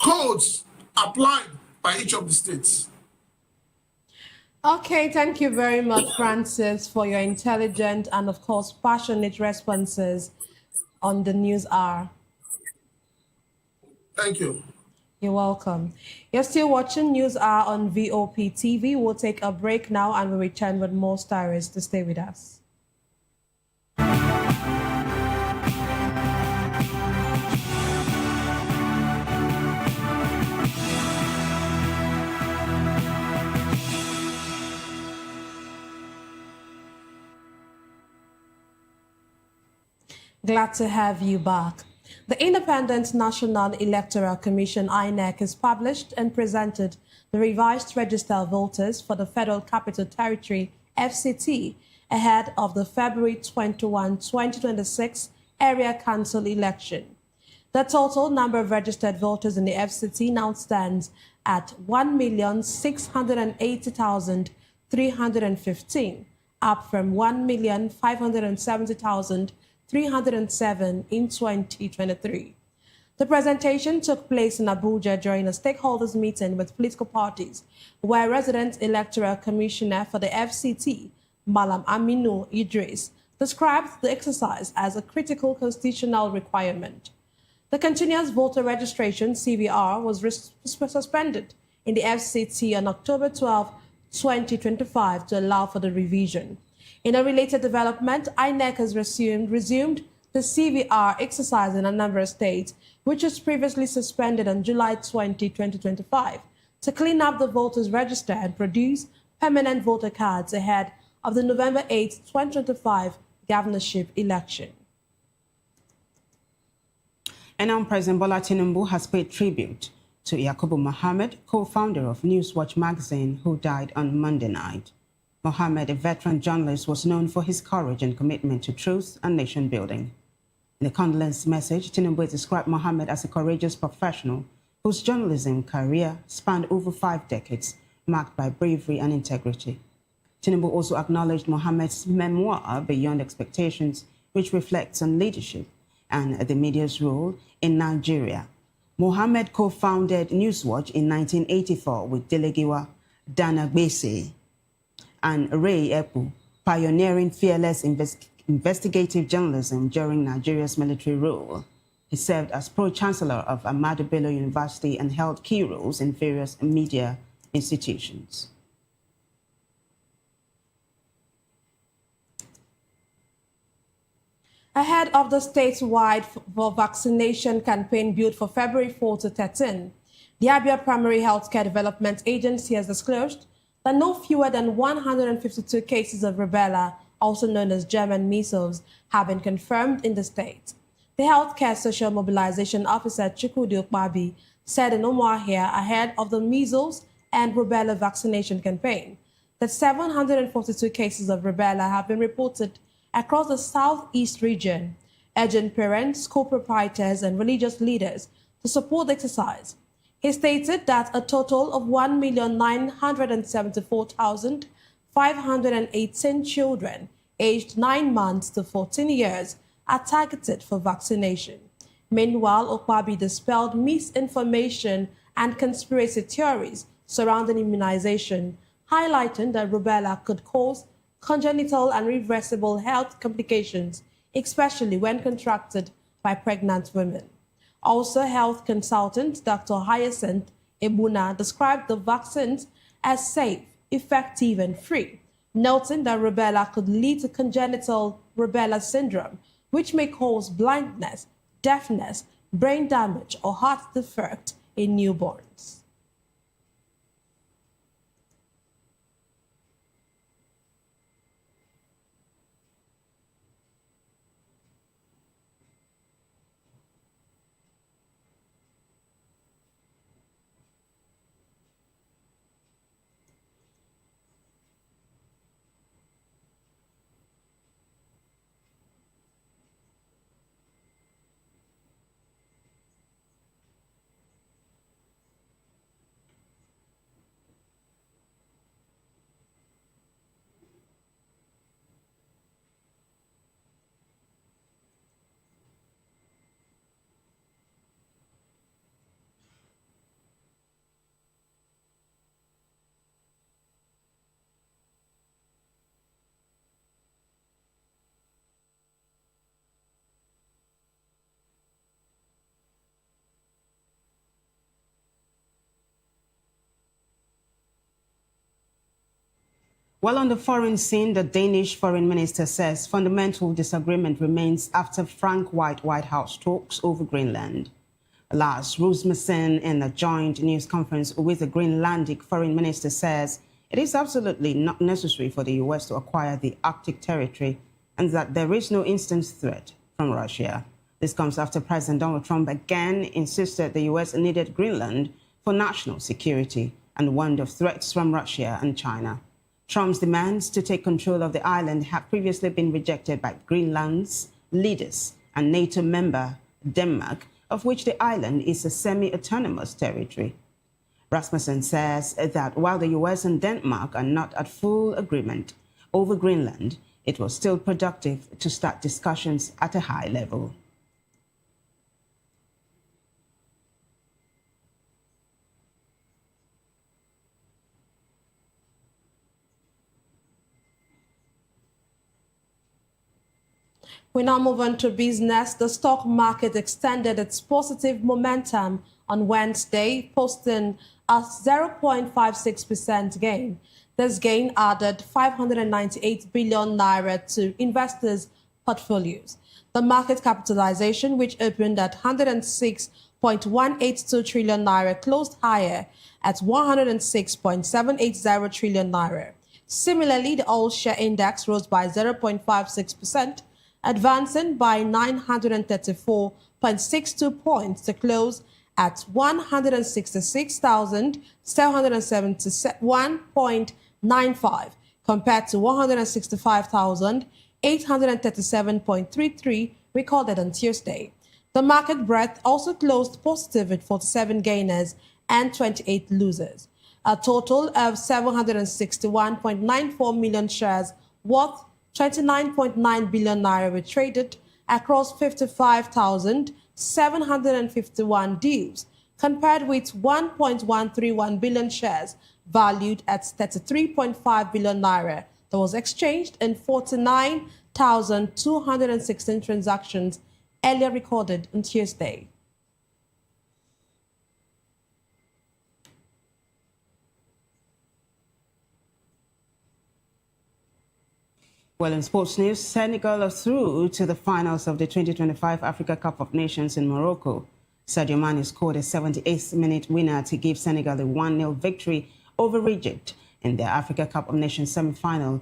[SPEAKER 16] codes applied by each of the states.
[SPEAKER 10] Okay, thank you very much, Francis, for your intelligent and, of course, passionate responses on the News Hour.
[SPEAKER 16] Thank you.
[SPEAKER 10] You're welcome. You're still watching News Hour on VOP TV. We'll take a break now and we'll return with more stories. To stay with us. Glad to have you back. The Independent National Electoral Commission, INEC, has published and presented the revised register of voters for the Federal Capital Territory, FCT, ahead of the February 21, 2026 Area Council election. The total number of registered voters in the FCT now stands at 1,680,315, up from 1,570,307 in 2023. The presentation took place in Abuja during a stakeholders meeting with political parties, where resident electoral commissioner for the FCT, Malam Aminu Idris, described the exercise as a critical constitutional requirement. The continuous voter registration, CVR, was suspended in the FCT on October 12, 2025 to allow for the revision. In a related development, INEC has resumed the CVR exercise in a number of states, which was previously suspended on July 20, 2025, to clean up the voters' register and produce permanent voter cards ahead of the November 8, 2025 governorship election.
[SPEAKER 9] And now President Bola Tinubu has paid tribute to Yakubu Mohammed, co-founder of Newswatch magazine, who died on Monday night. Mohammed, a veteran journalist, was known for his courage and commitment to truth and nation building. In a condolence message, Tinubu described Mohammed as a courageous professional whose journalism career spanned over 5 decades, marked by bravery and integrity. Tinubu also acknowledged Mohammed's memoir, Beyond Expectations, which reflects on leadership and the media's role in Nigeria. Mohammed co-founded Newswatch in 1984 with Delegiwa Danagbese and Ray Epu, pioneering fearless investigative journalism during Nigeria's military rule. He served as pro-chancellor of Ahmadu Bello University and held key roles in various media institutions.
[SPEAKER 10] Ahead of the statewide vaccination campaign built for February 4 to 13, the Abia Primary Healthcare Development Agency has disclosed that no fewer than 152 cases of rubella, also known as German measles, have been confirmed in the state. The Healthcare Social Mobilization Officer Chukwudi Okpabi said in Umuahia ahead of the measles and rubella vaccination campaign that 742 cases of rubella have been reported across the southeast region, urging parents, school proprietors, and religious leaders to support the exercise. He stated that a total of 1,974,518 children aged 9 months to 14 years are targeted for vaccination. Meanwhile, Okpabi dispelled misinformation and conspiracy theories surrounding immunization, highlighting that rubella could cause congenital and reversible health complications, especially when contracted by pregnant women. Also, health consultant Dr. Hyacinth Ebuna described the vaccines as safe, effective, and free, noting that rubella could lead to congenital rubella syndrome, which may cause blindness, deafness, brain damage, or heart defect in newborns.
[SPEAKER 9] While on the foreign scene, the Danish foreign minister says fundamental disagreement remains after Frank-White White House talks over Greenland. Lars Rasmussen, in a joint news conference with the Greenlandic foreign minister, says it is absolutely not necessary for the U.S. to acquire the Arctic territory and that there is no instant threat from Russia. This comes after President Donald Trump again insisted the U.S. needed Greenland for national security and warned of threats from Russia and China. Trump's demands to take control of the island have previously been rejected by Greenland's leaders and NATO member Denmark, of which the island is a semi-autonomous territory. Rasmussen says that while the U.S. and Denmark are not at full agreement over Greenland, it was still productive to start discussions at a high level.
[SPEAKER 10] We now move on to business. The stock market extended its positive momentum on Wednesday, posting a 0.56% gain. This gain added 598 billion naira to investors' portfolios. The market capitalization, which opened at 106.182 trillion naira, closed higher at 106.780 trillion naira. Similarly, the all-share index rose by 0.56%, advancing by 934.62 points to close at 166,771.95 compared to 165,837.33 recorded on Tuesday. The market breadth also closed positive with 47 gainers and 28 losers. A total of 761.94 million shares worth 29.9 billion naira were traded across 55,751 deals, compared with 1.131 billion shares valued at 33.5 billion naira that was exchanged in 49,216 transactions earlier recorded on Tuesday.
[SPEAKER 9] Well, in sports news, Senegal are through to the finals of the 2025 Africa Cup of Nations in Morocco. Sadio Mane scored a 78th-minute winner to give Senegal a 1-0 victory over Egypt in the Africa Cup of Nations semi-final.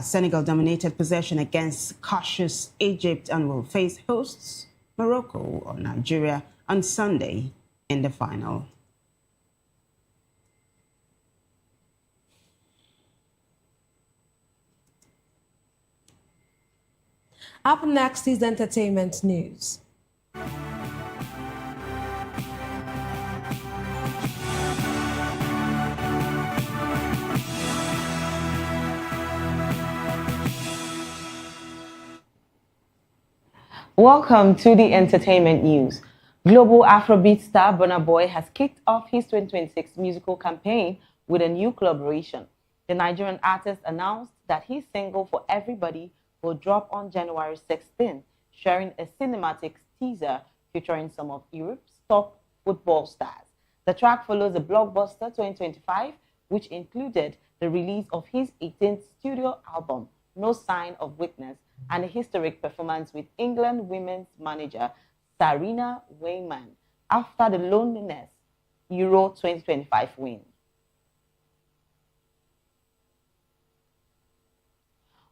[SPEAKER 9] Senegal dominated possession against cautious Egypt and will face hosts Morocco or Nigeria on Sunday in the final.
[SPEAKER 10] Up next is entertainment news.
[SPEAKER 17] Welcome to the entertainment news. Global Afrobeat star Burna Boy has kicked off his 2026 musical campaign with a new collaboration. The Nigerian artist announced that his single For Everybody will drop on January 16, sharing a cinematic teaser featuring some of Europe's top football stars. The track follows the blockbuster 2025, which included the release of his 18th studio album, No Sign of Weakness, and a historic performance with England women's manager Sarina Wiegman after the Loneliness Euro 2025 win.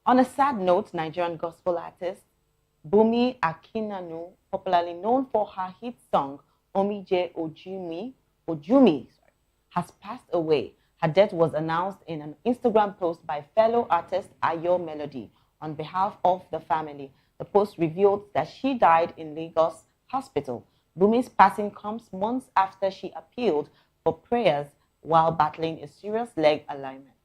[SPEAKER 17] On a sad note, Nigerian gospel artist Bumi Akinanu, popularly known for her hit song Omije Ojumi, has passed away. Her death was announced in an Instagram post by fellow artist Ayo Melody on behalf of the family. The post revealed that she died in Lagos hospital. Bumi's passing comes months after she appealed for prayers while battling a serious leg alignment.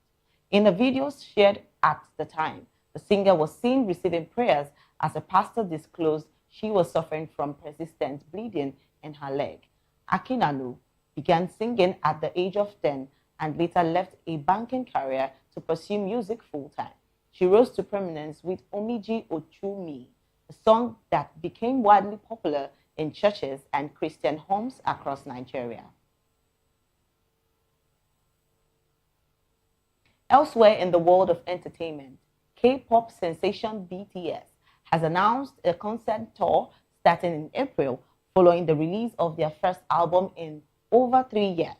[SPEAKER 17] In a video shared at the time, the singer was seen receiving prayers as a pastor disclosed she was suffering from persistent bleeding in her leg. Akinanu began singing at the age of 10 and later left a banking career to pursue music full-time. She rose to prominence with Omiji Ochumi, a song that became widely popular in churches and Christian homes across Nigeria. Elsewhere in the world of entertainment, K-pop sensation BTS has announced a concert tour starting in April following the release of their first album in over 3 years.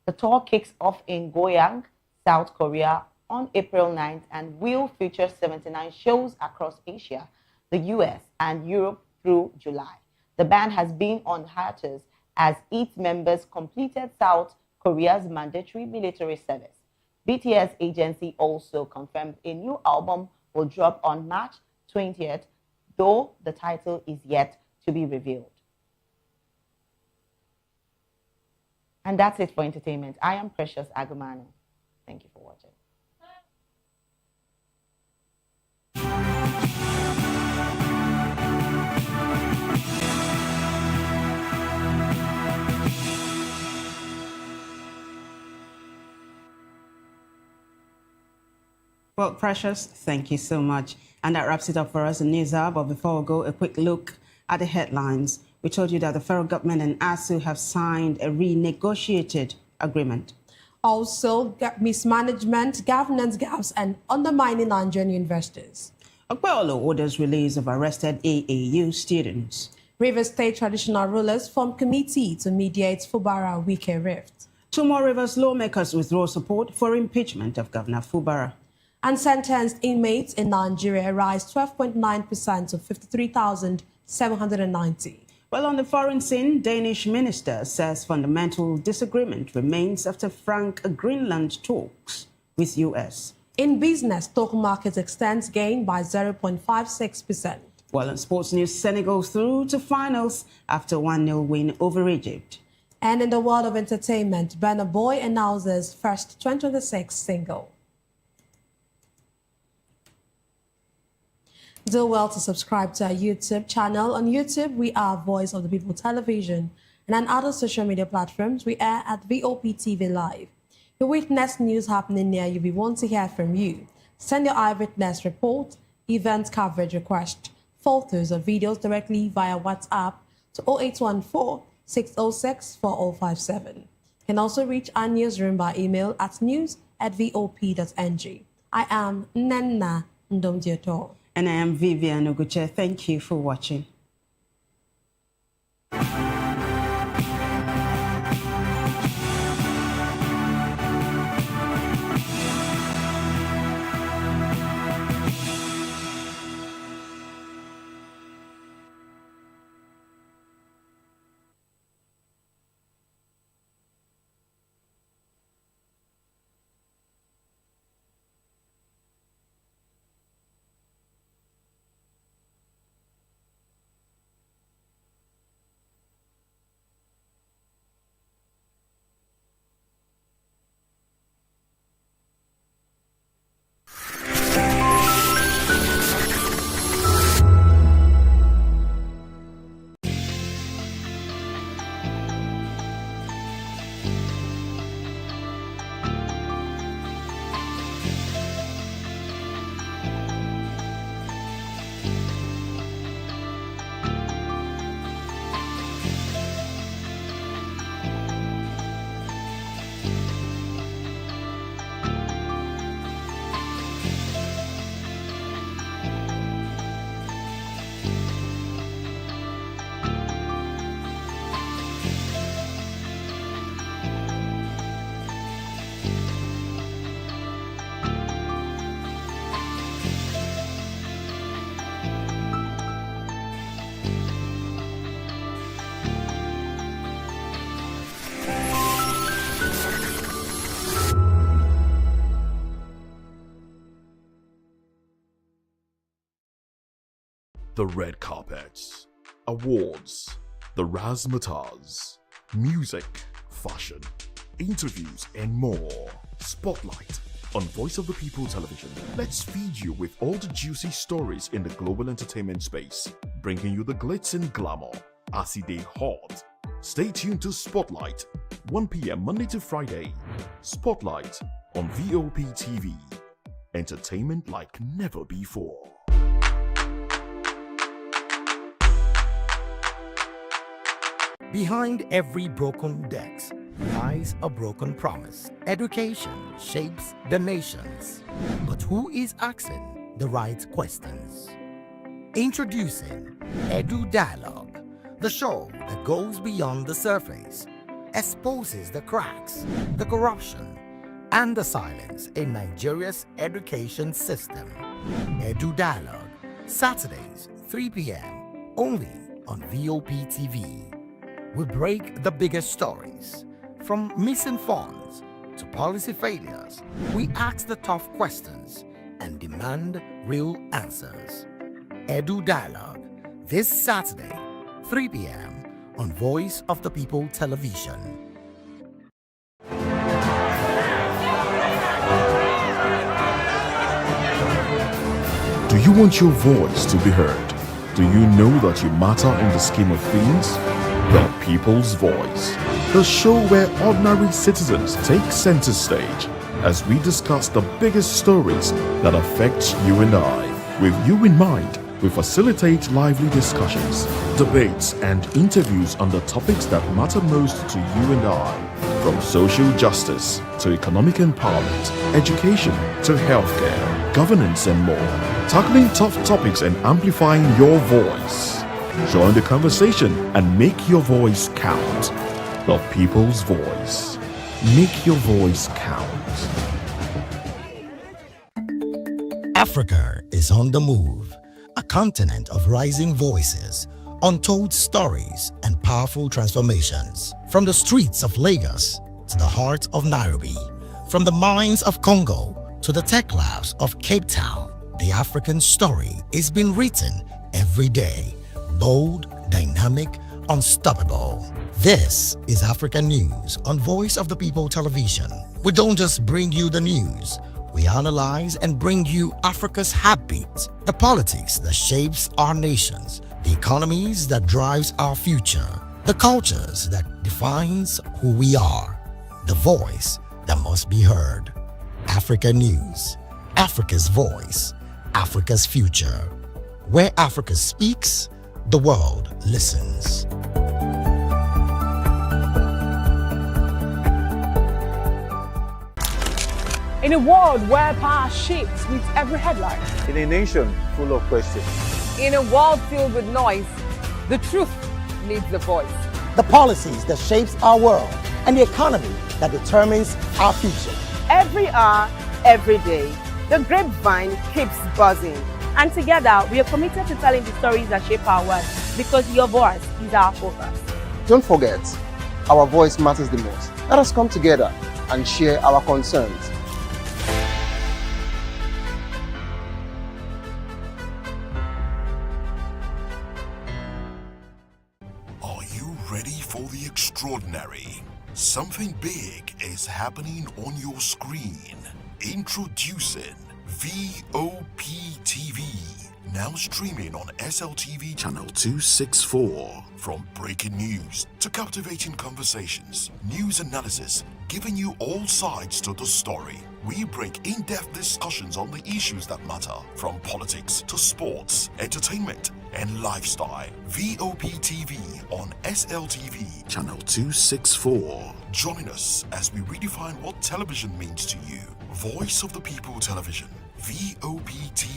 [SPEAKER 17] The tour kicks off in Goyang, South Korea on April 9th and will feature 79 shows across Asia, the US, and Europe through July. The band has been on hiatus as its members completed South Korea's mandatory military service. BTS agency also confirmed a new album will drop on March 20th, though the title is yet to be revealed. And that's it for entertainment. I am Precious Agumanu. Thank you for watching.
[SPEAKER 9] Well, Precious, thank you so much. And that wraps it up for us in News Hour. But before we go, a quick look at the headlines. We told you that the federal government and Asuu have signed a renegotiated agreement.
[SPEAKER 10] Also, mismanagement, governance gaps, and undermining Nigerian investors.
[SPEAKER 9] Okpebholo orders release of arrested AAU students.
[SPEAKER 10] Rivers State traditional rulers form committee to mediate Fubara-Wike rift.
[SPEAKER 9] 2 more Rivers lawmakers withdraw support for impeachment of Governor Fubara.
[SPEAKER 10] And sentenced inmates in Nigeria rise 12.9% to 53,790.
[SPEAKER 9] Well, on the foreign scene, Danish minister says fundamental disagreement remains after frank Greenland talks with US.
[SPEAKER 10] In business, stock market extends gain by 0.56%.
[SPEAKER 9] Well, in sports news, Senegal through to finals after 1-0 win over Egypt.
[SPEAKER 10] And in the world of entertainment, Burna Boy announces first 2026 single. Do well to subscribe to our YouTube channel. On YouTube, we are Voice of the People Television. And on other social media platforms, we air at VOP TV Live. If you witness news happening near you, we want to hear from you. Send your eyewitness report, event coverage request, photos or videos directly via WhatsApp to 0814-606-4057. You can also reach our newsroom by email at news@vop.ng. I am Nenna Ndomdioto.
[SPEAKER 9] And I am Vivian Oguche. Thank you for watching.
[SPEAKER 8] The red carpets, awards, the razzmatazz, music, fashion, interviews, and more. Spotlight on Voice of the People Television. Let's feed you with all the juicy stories in the global entertainment space, bringing you the glitz and glamour as they hot. Stay tuned to Spotlight, 1 p.m. Monday to Friday. Spotlight on VOP TV. Entertainment like never before.
[SPEAKER 18] Behind every broken desk lies a broken promise. Education shapes the nations. But who is asking the right questions? Introducing Edu Dialogue, the show that goes beyond the surface, exposes the cracks, the corruption, and the silence in Nigeria's education system. Edu Dialogue, Saturdays, 3 p.m., only on VOP TV. We break the biggest stories, from missing funds to policy failures. We ask the tough questions and demand real answers. Edu Dialogue, this Saturday, 3 p.m. on Voice of the People Television.
[SPEAKER 8] Do you want your voice to be heard? Do you know that you matter in the scheme of things? The People's Voice, the show where ordinary citizens take center stage as we discuss the biggest stories that affect you and I. With you in mind, we facilitate lively discussions, debates, and interviews on the topics that matter most to you and I, from social justice to economic empowerment, education to healthcare, governance, and more, tackling tough topics and amplifying your voice. Join the conversation and make your voice count. The people's voice. Make your voice count.
[SPEAKER 18] Africa is on the move, a continent of rising voices, untold stories, and powerful transformations. From the streets of Lagos to the heart of Nairobi, from the mines of Congo to the tech labs of Cape Town, the African story is being written every day. Bold, dynamic, unstoppable. This is Africa News on Voice of the People Television. We don't just bring you the news. We analyze and bring you Africa's heartbeat, the politics that shapes our nations, the economies that drives our future, the cultures that defines who we are, the voice that must be heard. Africa News, Africa's voice, Africa's future. Where Africa speaks, the world listens.
[SPEAKER 3] In a world where power shifts with every headline,
[SPEAKER 4] In a nation full of questions,
[SPEAKER 3] in a world filled with noise, the truth needs a voice.
[SPEAKER 5] The policies that shapes our world and the economy that determines our future.
[SPEAKER 6] Every hour, every day, the grapevine keeps buzzing. And together, we are committed to telling the stories that shape our world because your voice is our focus.
[SPEAKER 7] Don't forget, our voice matters the most. Let us come together and share our concerns.
[SPEAKER 8] Are you ready for the extraordinary? Something big is happening on your screen. Introducing VOP TV. Now streaming on SLTV channel 264. From breaking news to captivating conversations, news analysis, giving you all sides to the story. We bring in-depth discussions on the issues that matter, from politics to sports, entertainment, and lifestyle. VOP TV on SLTV channel 264. Join us as we redefine what television means to you. Voice of the People Television, VOP TV.